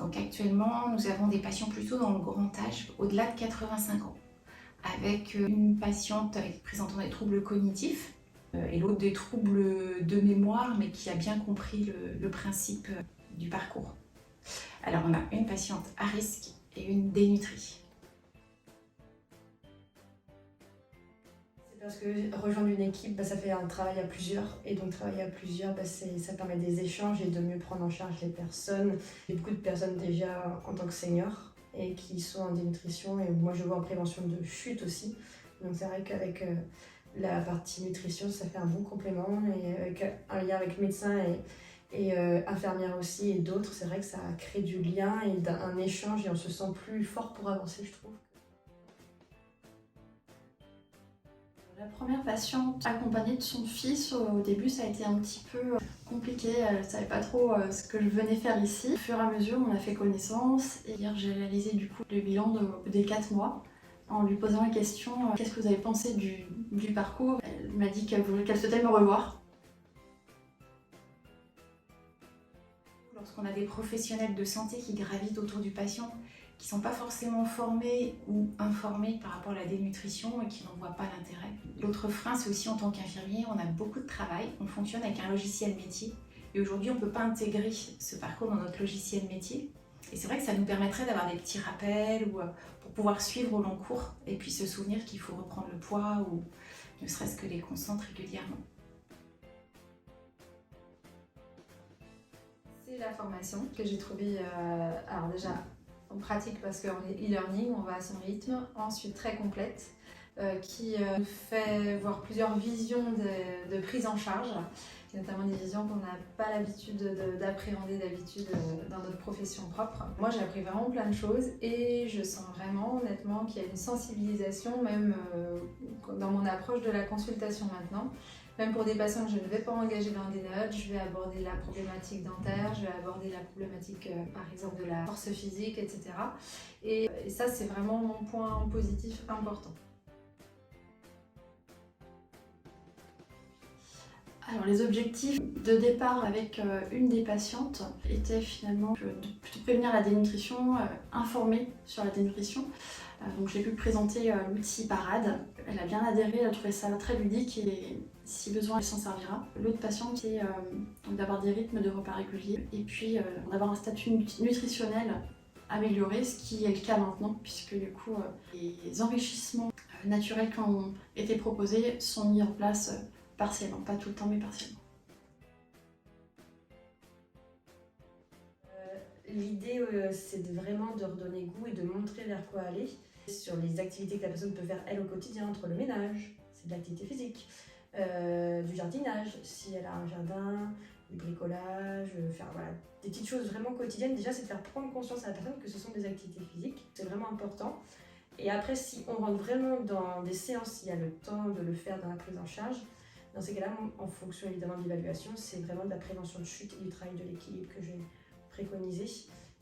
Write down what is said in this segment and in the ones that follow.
Donc actuellement, nous avons des patients plutôt dans le grand âge, au-delà de 85 ans, avec une patiente présentant des troubles cognitifs et l'autre des troubles de mémoire, mais qui a bien compris le principe du parcours. Alors on a une patiente à risque et une dénutrie. Parce que rejoindre une équipe, ça fait un travail à plusieurs. Et donc travailler à plusieurs, ça permet des échanges et de mieux prendre en charge les personnes. Il y a beaucoup de personnes déjà en tant que seniors et qui sont en dénutrition. Et moi je vois en prévention de chute aussi. Donc c'est vrai qu'avec la partie nutrition, ça fait un bon complément. Et avec un lien avec médecin et infirmière aussi et d'autres, c'est vrai que ça crée du lien et un échange et on se sent plus fort pour avancer, je trouve. La première patiente accompagnée de son fils, au début ça a été un petit peu compliqué, elle ne savait pas trop ce que je venais faire ici. Au fur et à mesure on a fait connaissance et hier j'ai réalisé du coup le bilan des 4 mois en lui posant la question qu'est-ce que vous avez pensé du parcours. Elle m'a dit qu'elle souhaitait me revoir. Lorsqu'on a des professionnels de santé qui gravitent autour du patient, qui ne sont pas forcément formés ou informés par rapport à la dénutrition et qui n'en voient pas l'intérêt. L'autre frein, c'est aussi en tant qu'infirmier, on a beaucoup de travail, on fonctionne avec un logiciel métier et aujourd'hui on ne peut pas intégrer ce parcours dans notre logiciel métier. Et c'est vrai que ça nous permettrait d'avoir des petits rappels ou pour pouvoir suivre au long cours et puis se souvenir qu'il faut reprendre le poids ou ne serait-ce que les constantes régulièrement. C'est la formation que j'ai trouvée, alors déjà en pratique parce qu'en e-learning on va à son rythme, ensuite très complète, qui nous fait voir plusieurs visions de prise en charge, notamment des visions qu'on n'a pas l'habitude d'appréhender d'habitude dans notre profession propre. Moi j'ai appris vraiment plein de choses et je sens vraiment honnêtement qu'il y a une sensibilisation même dans mon approche de la consultation maintenant. Même pour des patients que je ne vais pas engager dans des notes, je vais aborder la problématique dentaire, je vais aborder la problématique par exemple de la force physique, etc. Et ça c'est vraiment mon point positif important. Alors les objectifs de départ avec une des patientes étaient finalement de plutôt prévenir la dénutrition, informer sur la dénutrition. Donc j'ai pu présenter l'outil Parade. Elle a bien adhéré, elle a trouvé ça très ludique et si besoin elle s'en servira. L'autre patiente c'est d'avoir des rythmes de repas réguliers et puis d'avoir un statut nutritionnel amélioré, ce qui est le cas maintenant puisque du coup les enrichissements naturels qui ont été proposés sont mis en place partiellement, pas tout le temps mais partiellement. L'idée, c'est vraiment de redonner goût et de montrer vers quoi aller. Sur les activités que la personne peut faire elle au quotidien, entre le ménage, c'est de l'activité physique, du jardinage, si elle a un jardin, du bricolage, voilà, des petites choses vraiment quotidiennes. Déjà, c'est de faire prendre conscience à la personne que ce sont des activités physiques, c'est vraiment important. Et après, si on rentre vraiment dans des séances, s'il y a le temps de le faire dans la prise en charge, dans ces cas-là, en fonction évidemment de l'évaluation, c'est vraiment de la prévention de chute et du travail de l'équilibre que j'ai préconisé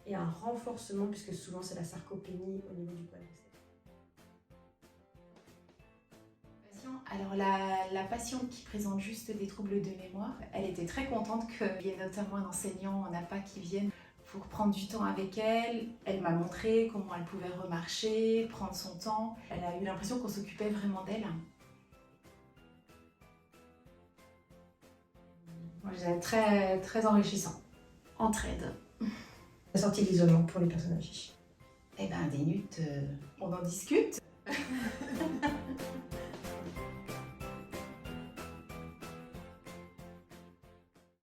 et un renforcement, puisque souvent c'est la sarcopénie au niveau du quadriceps. Alors la patiente qui présente juste des troubles de mémoire, elle était très contente qu'il y ait notamment un enseignant en APA qui vienne pour prendre du temps avec elle. Elle m'a montré comment elle pouvait remarcher, prendre son temps. Elle a eu l'impression qu'on s'occupait vraiment d'elle. C'est très, très enrichissant. Entraide. La sortie de l'isolement pour les personnes âgées. Eh ben, Dénut, on en discute.